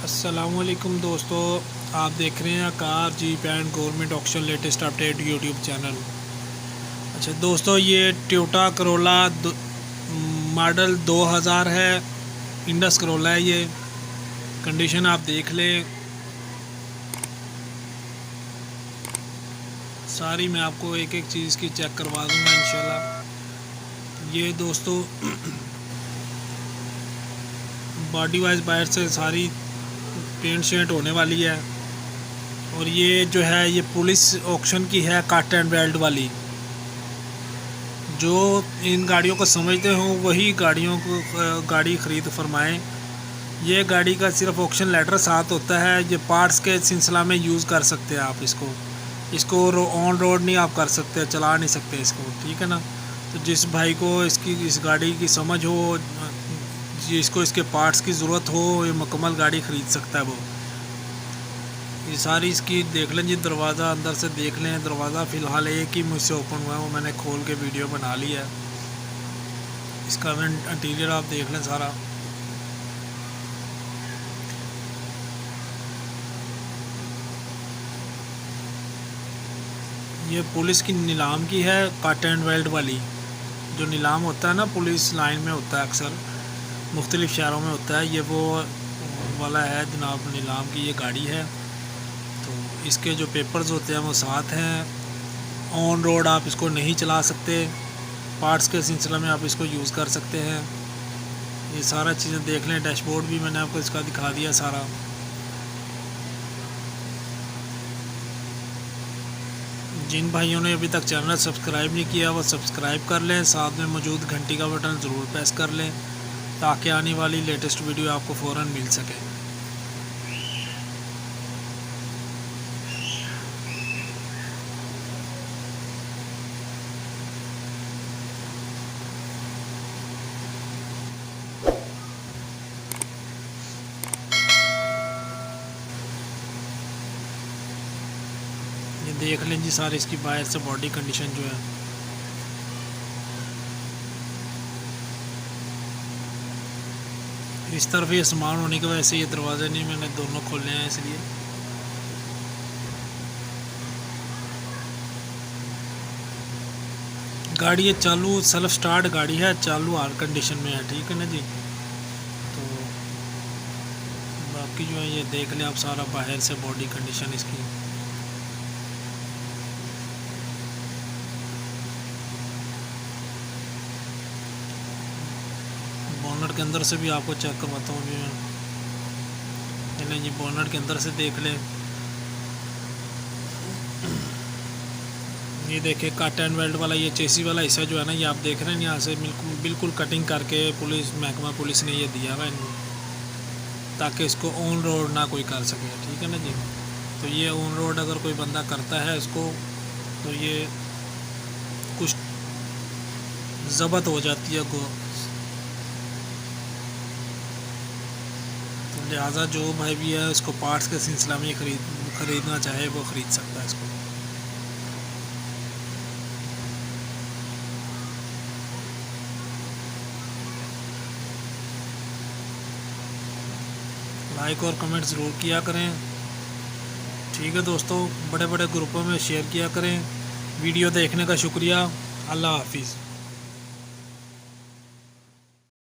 السلام علیکم دوستو، آپ دیکھ رہے ہیں car jeep and government auction latest update YouTube channel. اچھا دوستو، یہ ٹویوٹا کرولا ماڈل 2000 ہے، انڈس کرولا ہے۔ یہ کنڈیشن آپ دیکھ لیں ساری، میں آپ کو ایک ایک چیز کی چیک کروا دوں گا انشاءاللہ۔ یہ دوستو باڈی وائز باہر سے ساری پینٹ شینٹ ہونے والی ہے، اور یہ جو ہے یہ پولیس آکشن کی ہے، کٹ اینڈ ویلڈ والی۔ جو ان گاڑیوں کو سمجھتے ہوں وہی گاڑی خرید فرمائیں۔ یہ گاڑی کا صرف آکشن لیٹر ساتھ ہوتا ہے، یہ پارٹس کے سلسلہ میں یوز کر سکتے ہیں آپ اس کو آن روڈ نہیں آپ کر سکتے، چلا نہیں سکتے اس کو، ٹھیک ہے نا۔ تو جس بھائی کو اس گاڑی کی سمجھ ہو، جس کو اس کے پارٹس کی ضرورت ہو، یہ مکمل گاڑی خرید سکتا ہے وہ۔ یہ ساری اس کی دیکھ لیں جی، دروازہ اندر سے دیکھ لیں۔ دروازہ فی الحال ایک ہی مجھ سے اوپن ہوا ہے، وہ میں نے کھول کے ویڈیو بنا لی ہے۔ اس کا انٹیریئر آپ دیکھ لیں سارا۔ یہ پولیس کی نیلام کی ہے، کٹ اینڈ ویلڈ والی۔ جو نیلام ہوتا ہے نا پولیس لائن میں ہوتا ہے، اکثر مختلف شہروں میں ہوتا ہے، یہ وہ والا ہے جناب، نیلام کی یہ گاڑی ہے۔ تو اس کے جو پیپرز ہوتے ہیں وہ ساتھ ہیں۔ آن روڈ آپ اس کو نہیں چلا سکتے، پارٹس کے سلسلہ میں آپ اس کو یوز کر سکتے ہیں۔ یہ سارا چیزیں دیکھ لیں، ڈیش بورڈ بھی میں نے آپ کو اس کا دکھا دیا سارا۔ جن بھائیوں نے ابھی تک چینل سبسکرائب نہیں کیا وہ سبسکرائب کر لیں، ساتھ میں موجود گھنٹی کا بٹن ضرور پریس کر لیں تاکہ آنے والی لیٹسٹ ویڈیو آپ کو فوراً مل سکے۔ یہ دیکھ لیں جی سارے اس کی باہر سے باڈی کنڈیشن جو ہے۔ اس طرف یہ سامان ہونے کی وجہ سے یہ دروازے نہیں میں نے دونوں کھولے ہیں، اس لیے گاڑی یہ چالو سیلف سٹارٹ گاڑی ہے، چالو ہر کنڈیشن میں ہے، ٹھیک ہے نا جی۔ تو باقی جو ہے یہ دیکھ لیں آپ سارا باہر سے باڈی کنڈیشن اس کی۔ بونٹ کے اندر سے بھی آپ کو چیک کرواتا ہوں بھی میں، جی بونٹ کے اندر سے دیکھ لیں۔ یہ دیکھیں کٹ اینڈ ویلڈ والا یہ چیسی والا حصہ جو ہے نا، یہ آپ دیکھ رہے ہیں یہاں سے بالکل کٹنگ کر کے محکمہ پولیس نے یہ دیا ہوا تاکہ اس کو آن روڈ نہ کوئی کر سکے، ٹھیک ہے نا جی۔ تو یہ آن روڈ اگر کوئی بندہ کرتا ہے اس کو تو یہ کچھ ضبط ہو جاتی ہے تو لہٰذا جو بھائی بھی ہے اس کو پارٹس کے سلسلہ میں خریدنا چاہے وہ خرید سکتا ہے اس کو۔ لائک اور کمنٹ ضرور کیا کریں، ٹھیک ہے دوستو۔ بڑے بڑے گروپوں میں شیئر کیا کریں۔ ویڈیو دیکھنے کا شکریہ، اللہ حافظ۔